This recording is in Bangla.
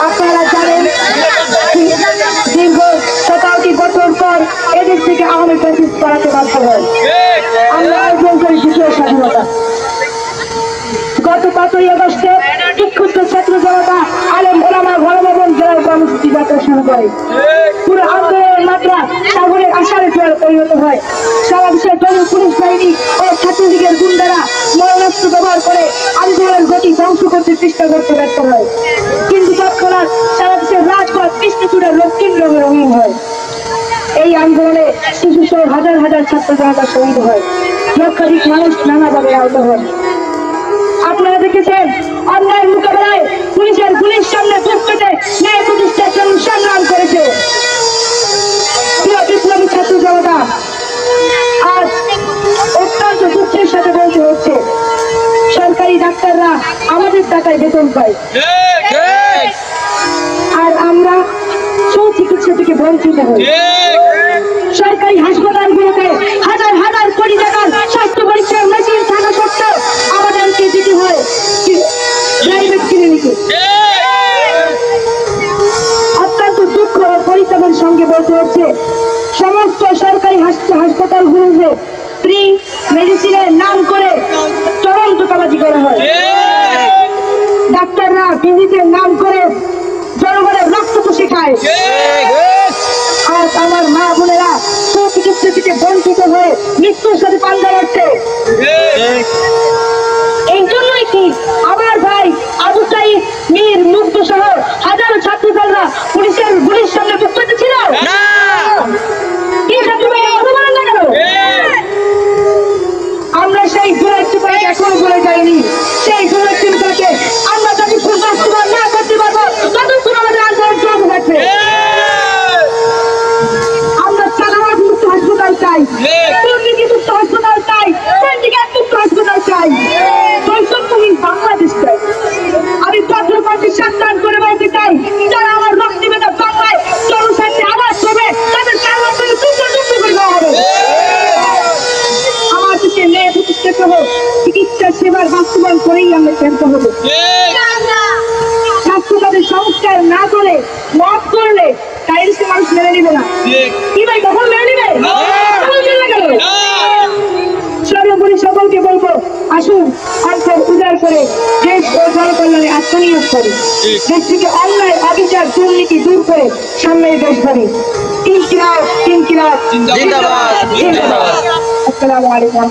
আপনারা জানেন দীর্ঘ 17টি বছর পর এদেশ থেকে আওয়ামী ফ্যাসিস্ট করাতে বাধ্য হয়। আমরা অর্জন করি দ্বিতীয় স্বাধীনতা। গত 5ই আগস্টে বিক্ষুব্ধ ছাত্র জনতা আলেম ওলামা গণভবন জেলার কর্মসূচি যাত্রা শুরু করে। পুরো আন্দোলনের মাত্রা সাগরের আষাঢ়ে জোয়ার পরিণত হয়। সারা দেশের জন্য পুলিশ বাহিনী ও ছাত্রলীগের গুন্ডারা মরণাস্ত্র ব্যবহার করে আন্দোলনের গতি ধ্বংস করতে চেষ্টা করতে ব্যর্থ হয়। কিন্তু তৎক্ষণাৎ সারা দেশের রাজপথ কৃষ্ণচূড়ার রক্তিম রঙে রঙিন হয়। এই আন্দোলনে শিশুসহ হাজার হাজার ছাত্র জনতা শহীদ হয়, লক্ষাধিক মানুষ নানাভাবে আহত হন। আপনারা দেখেছেন অন্যায়ের মোকাবেলায় পুলিশের গুলির সামনে বুক পেতে ন্যায় প্রতিষ্ঠার জন্য সংগ্রাম করেছে। প্রিয় বিপ্লবী ছাত্র জনতা, আজ অত্যন্ত দুঃখের সাথে বলতে হচ্ছে সরকারি ডাক্তাররা আমাদের টাকায় বেতন পায়, আর আমরা সুচিকিৎসা থেকে বঞ্চিত হই। সরকারি হাসপাতালগুলোতে হাজার হাজার কোটি টাকার স্বাস্থ্য পরীক্ষার মেশিন থাকা সত্ত্বেও আমাদেরকে যেতে হয় প্রাইভেট ক্লিনিকে। অত্যন্ত দুঃখ ও পরিতাপের সঙ্গে বলতে হচ্ছে সমস্ত সরকারি হাসপাতালগুলোতে ফ্রি মেডিসিনের নাম করে চরম ধোঁকাবাজি করা হয়। ডাক্তাররা ভিজিটের নাম করে জনগণের রক্ত চুষে খায়। আজ আমার মা বোনেরা সুচিকিৎসা থেকে বঞ্চিত হয়ে মৃত্যুর সাথে পাঞ্জা লড়ছে। এই জন্যই কি আমার ভাই আবু সাইদ, মীর, মুগ্ধ সহ হাজারো ছাত্রছাত্রীরা পুলিশের গুলির সামনে বুক পেতেছিল? আমরা সেই গুলের চিপাকে এখনো বলে যাইনি। সেই গুলের চিপাকে আমরা যদি বাস্তবায়ন না করতে পারবো ততক্ষণ আমাদের আন্দোলন চলতে থাকবে। আমরা চাঁদাবাজ মুক্ত হাসপাতাল চাই, দুর্নীতি মুক্ত হাসপাতাল চাই, সিন্ডিকেট মুক্ত হাসপাতাল চাই, বৈষম্যহীন বাংলাদেশ চাই। আমি পত্রপাতি সাবধান করে বলতে চাই, যারা আমার রক্তিবেদা বাংলায় জনস্বার্থে আঘাত করবে তাদের কারণ করে করে দেওয়া হবে। আমার দেশে ন্যায় প্রতিষ্ঠা সহ চিকিৎসা সেবার বাস্তবায়ন করেই আমরা ক্যাম্প হবো। স্বাস্থ্যখাতের সংস্কার না করে মত করলে তাই দেশে মানুষ মেনে নিবে না। কি ভাই কখন মেনে নিবে? সর্বোপরি সকলকে বলবো, আসুন অন্তর উজাড় করে দেশ ও জনকল্যাণে আত্মনিয়োগ করি। দেশ থেকে অন্যায়, অবিচার, দুর্নীতি দূর করে সামনে দেশ গড়ি। ইনকিলাব, ইনকিলাব, জিন্দাবাদ, জিন্দাবাদ। আসসালামু আলাইকুম।